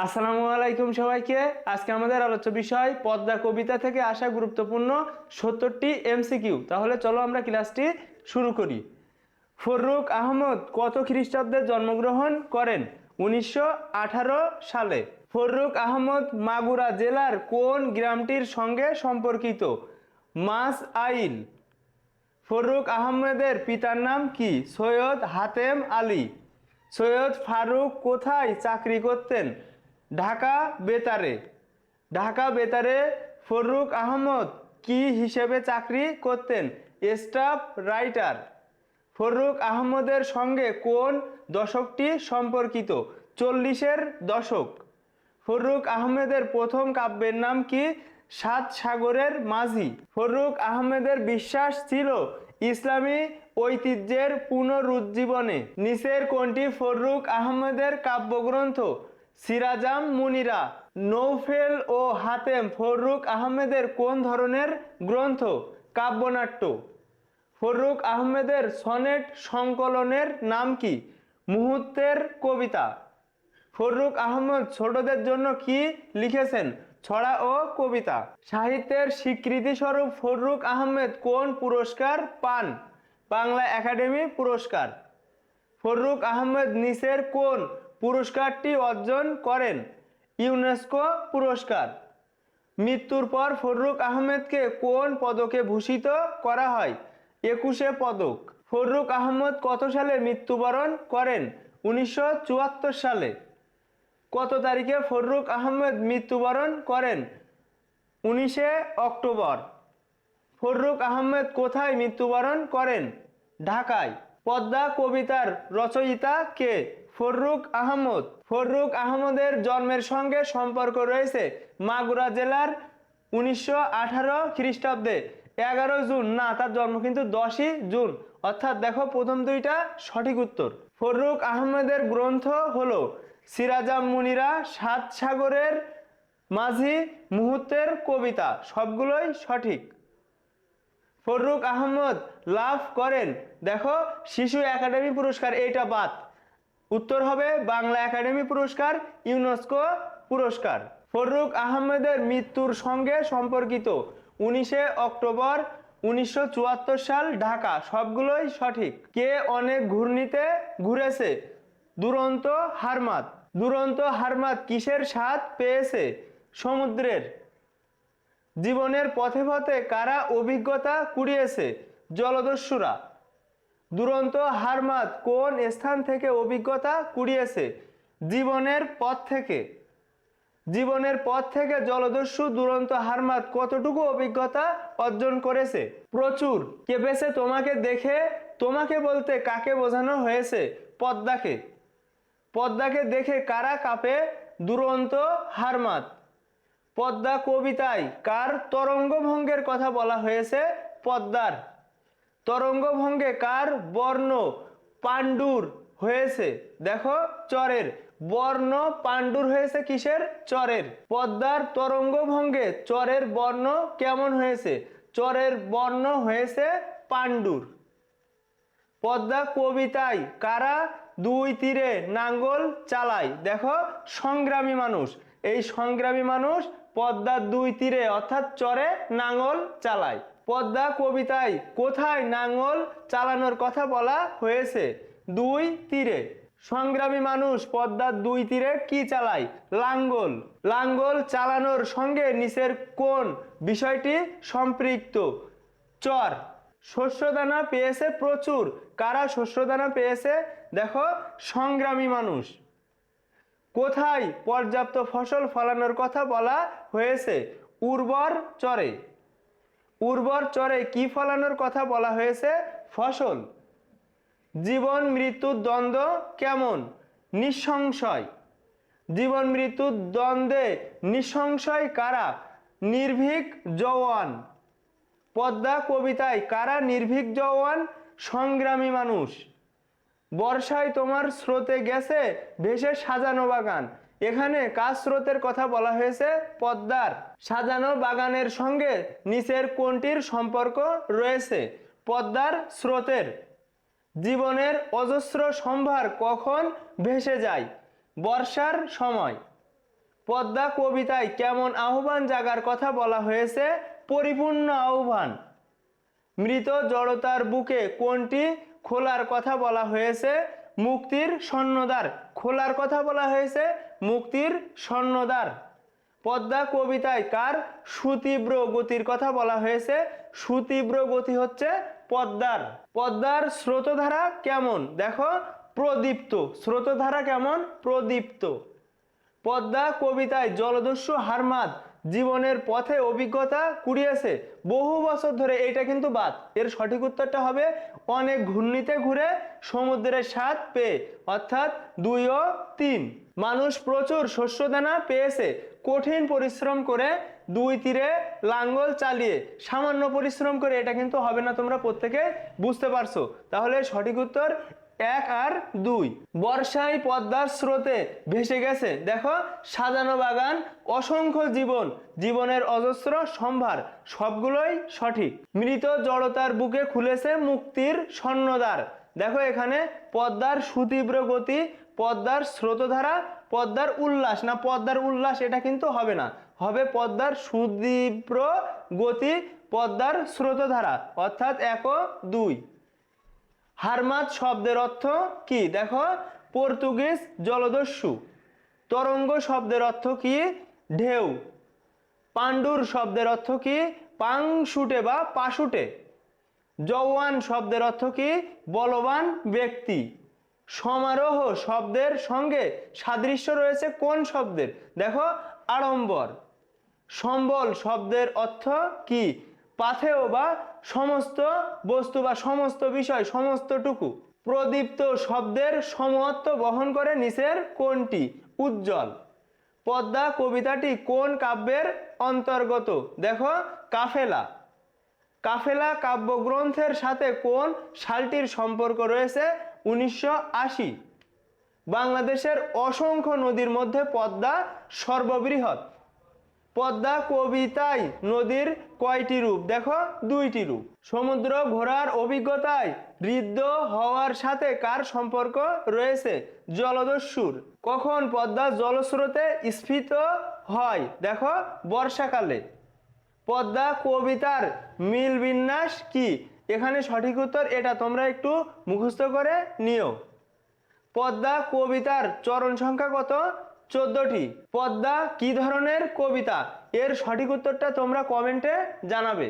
আসসালামু আলাইকুম সবাইকে। আজকে আমাদের আলোচ্য বিষয় পদ্মা কবিতা থেকে আসা গুরুত্বপূর্ণ ৭০টি এমসিকিউ। তাহলে চলো আমরা ক্লাসটি শুরু করি। ফররুখ আহমদ কত খ্রিস্টাব্দে জন্মগ্রহণ করেন? ১৯১৮ সালে। ফররুখ আহমদ মাগুরা জেলার কোন গ্রামটির সঙ্গে সম্পর্কিত? মাস আইল। ফররুখ আহমেদের পিতার নাম কি? সৈয়দ হাতেম আলী। সৈয়দ ফারুক কোথায় চাকরি করতেন? ঢাকা বেতারে। ঢাকা বেতারে ফররুখ আহমদ কি হিসেবে চাকরি করতেন? Staff writer. ফররুখ আহমদের সঙ্গে কোন দশকটি সম্পর্কিত? ৪০-এর দশক। ফররুখ আহমেদের প্রথম কাব্যের নাম কি? সাত সাগরের মাঝি। ফররুখ আহমেদের বিশ্বাস ছিল ইসলামী ঐতিহ্যের পুনরুজ্জীবনে। নিচের কোনটি ফররুখ আহমেদের কাব্যগ্রন্থ? সিরাজাম মুনিরা। নৌফেল ও হাতেম ফররুখ আহমেদের কোন ধরনের গ্রন্থ? কাব্যনাট্য। ফররুখ আহমেদের সনেট সংকলনের নাম কি? মুহূর্তের কবিতা। ফররুখ আহমদ ছোটদের জন্য কি লিখেছেন? ছড়া ও কবিতা। সাহিত্যের স্বীকৃতিস্বরূপ ফররুখ আহমেদ কোন পুরস্কার পান? বাংলা একাডেমি পুরস্কার। ফররুখ আহমেদ নিচের কোন পুরস্কারটি অর্জন করেন? ইউনেস্কো পুরস্কার। মৃত্যুর পর ফররুখ আহমেদকে কোন পদকে ভূষিত করা হয়? ২১শে পদক। ফররুখ আহমদ কত সালে মৃত্যুবরণ করেন? ১৯৭৪ সালে। কত তারিখে ফররুখ আহমেদ মৃত্যুবরণ করেন? ১৯শে অক্টোবর। ফররুখ আহমেদ কোথায় মৃত্যুবরণ করেন? ঢাকায়। পদ্মা কবিতার রচয়িতা কে? ফররুখ আহমদ। ফররুখ আহমদের জন্মের সঙ্গে সম্পর্ক রয়েছে মাগুরা জেলার ১৯১৮ খ্রিস্টাব্দে ১১ জুন। না, তার জন্ম কিন্তু ১০ই জুন। অর্থাৎ দেখো প্রথম দুইটা সঠিক উত্তর। ফররুখ আহমেদের গ্রন্থ হলো সিরাজাম মুনিরা, সাত সাগরের মাঝি, মুহূর্তের কবিতা। সবগুলোই সঠিক। ফররুখ আহমদ লাভ করেন দেখো শিশু একাডেমি পুরস্কার, এইটা বাদ। উত্তর হবে বাংলা একাডেমি পুরস্কার, ইউনেস্কো পুরস্কার। ফররুখ আহমেদের মৃত্যুর সঙ্গে সম্পর্কিত ১৯শে অক্টোবর ১৯৭৪ সাল, ঢাকা। সবগুলোই সঠিক। কে অনেক ঘূর্ণিতে ঘুরেছে? দুরন্ত হারমাত। দুরন্ত হারমাত কিসের স্বাদ পেয়েছে? সমুদ্রের। জীবনের পথে পথে কারা অভিজ্ঞতা কুড়িয়েছে? জলদস্যুরা। দুরন্ত হারমাত কোন স্থান থেকে অভিজ্ঞতা কুড়িয়েছে? জীবনের পথ থেকে। জীবনের পথ থেকে জলদস্যু দুরন্ত হারমাত কতটুকু অভিজ্ঞতা অর্জন করেছে? প্রচুর। কেঁপেছে তোমাকে দেখে। তোমাকে বলতে কাকে বোঝানো হয়েছে? পদ্মাকে। পদ্মাকে দেখে কারা কাঁপে? দুরন্ত হারমাত। পদ্মা কবিতায় কার তরঙ্গভঙ্গের কথা বলা হয়েছে? পদ্মার। তরঙ্গভঙ্গে কার বর্ণ পাণ্ডুর হয়েছে? দেখো চরের। বর্ণ পাণ্ডুর হয়েছে কিসের? চরের। পদ্মার তরঙ্গভঙ্গে চরের বর্ণ কেমন হয়েছে? চরের বর্ণ হয়েছে পাণ্ডুর। পদ্মা কবিতায় কারা দুই তীরে নাঙ্গল চালায়? দেখো সংগ্রামী মানুষ। এই সংগ্রামী মানুষ পদ্মার দুই তীরে অর্থাৎ চরে নাঙ্গল চালায়। পদ্মা কবিতায় কোথায় নাঙ্গল চালানোর কথা বলা হয়েছে? দুই তীরে। সংগ্রামী মানুষ পদ্মার দুই তীরে কি চালায়? লাঙ্গল। লাঙ্গল চালানোর সঙ্গে নিচের কোন বিষয়টি সম্পৃক্ত? চর। শস্যদানা পেয়েছে প্রচুর। কারা শস্যদানা পেয়েছে? দেখো সংগ্রামী মানুষ। কোথায় পর্যাপ্ত ফসল ফলানোর কথা বলা হয়েছে? উর্বর চরে। উর্বর চরে কি ফলানোর কথা বলা হয়েছে? ফসল। জীবন মৃত্যুর দ্বন্দ্ব কেমন? নিঃসংশয়। জীবন মৃত্যুর দ্বন্দ্বে নিঃসংশয় কারা? নির্ভীক জওয়ান। পদ্মা কবিতায় কারা নির্ভীক জওয়ান? সংগ্রামী মানুষ। বর্ষায় তোমার স্রোতে গেছে ভেসে সাজানো বাগান। এখানে কার স্রোতের কথা বলা হয়েছে? পদ্মার। সাজানো বাগানের সঙ্গে নিচের কোনটির সম্পর্ক রয়েছে? পদ্মার স্রোতের। জীবনের অজস্র সম্ভার কখন ভেসে যায়? বর্ষার সময়। পদ্মা কবিতায় কেমন আহ্বান জাগার কথা বলা হয়েছে? পরিপূর্ণ আহ্বান। মৃত জড়তার বুকে কোনটি খোলার কথা বলা হয়েছে? মুক্তির স্বর্ণদ্বার। খোলার কথা বলা হয়েছে মুক্তির স্বর্ণদ্বার। পদ্মা কবিতায় কার সুতীব্র গতির কথা বলা হয়েছে? সুতীব্র গতি হচ্ছে পদ্মার। পদ্মার স্রোতধারা কেমন? দেখো, প্রদীপ্ত। স্রোতধারা কেমন? প্রদীপ্ত। পদ্মা কবিতায় জলদস্যু হারমাদ জীবনের পথে অভিজ্ঞতা কুড়িয়েছে বহু বছর ধরে। এটা কিন্তু বাদ। এর সঠিক উত্তরটা হবে অনেক ঘূর্ণিতে ঘুরে সমুদ্রের স্বাদ পেয়ে, অর্থাৎ 2 ও 3। মানুষ প্রচুর শস্যদানা পেয়েছে কঠিন পরিশ্রম করে, 2 তীরে লাঙ্গল চালিয়ে। সামান্য পরিশ্রম করে এটা কিন্তু হবে না, তোমরা প্রত্যেকে বুঝতে পারছো। তাহলে সঠিক উত্তর 1 আর 2। বর্ষায় পদ্মার স্রোতে ভেসে গেছে, দেখো, সাজানো বাগান, অসংখ্য জীবন, জীবনের অজস্র সম্ভার। সবগুলোই সঠিক। মৃত জড়তার বুকে খুলেছে মুক্তির স্বর্ণদ্বার। দেখো, এখানে পদ্মার সুতীব্র গতি, পদ্মার স্রোতধারা, পদ্মার উল্লাস। না, পদ্মার উল্লাস এটা কিন্তু হবে না, হবে পদ্মার সুতীব্র গতি, পদ্মার স্রোতধারা, অর্থাৎ 1 ও 2। হারমাদ শব্দের অর্থ কি? দেখো, পর্তুগিজ জলদস্যু। তরঙ্গ শব্দের অর্থ কি? ঢেউ। পাণ্ডুর শব্দের অর্থ কি? পাংশুটে বা পাশুটে। জওয়ান শব্দের অর্থ কি? বলবান ব্যক্তি। সমারোহ শব্দের সঙ্গে সাদৃশ্য রয়েছে কোন শব্দের? দেখো, আড়ম্বর। সম্বল শব্দের অর্থ কি? পাথেয় বা সমস্ত বস্তু বা সমস্ত বিষয়, সমস্তটুকু। প্রদীপ্ত শব্দের সমত্ব বহন করে নিচের কোনটি? উজ্জ্বল। পদ্মা কবিতাটি কোন কাব্যের অন্তর্গত? দেখো, কাফেলা। কাফেলা কাব্যগ্রন্থের সাথে কোন সালটির সম্পর্ক রয়েছে? 1980। বাংলাদেশের অসংখ্য নদীর মধ্যে পদ্মা সর্ববৃহৎ। পদ্মা কবিতায় নদীর কয়টি রূপ? দেখো, 2টি রূপ। সমুদ্র ঘোরার অভিজ্ঞতায় ঋদ্ধ হওয়ার সাথে কার সম্পর্ক রয়েছে? জলদস্যুর। কখন পদ্মা জলস্রোতে স্ফীত হয়? দেখো, বর্ষাকালে। পদ্মা কবিতার মিল বিন্যাস কি? এখানে সঠিক উত্তর এটা তোমরা একটু মুখস্থ করে নিও। পদ্মা কবিতার চরণ সংখ্যা কত? 14টি। পদ্মা কি ধরনের কবিতা? এর সঠিক উত্তরটা তোমরা কমেন্টে জানাবে।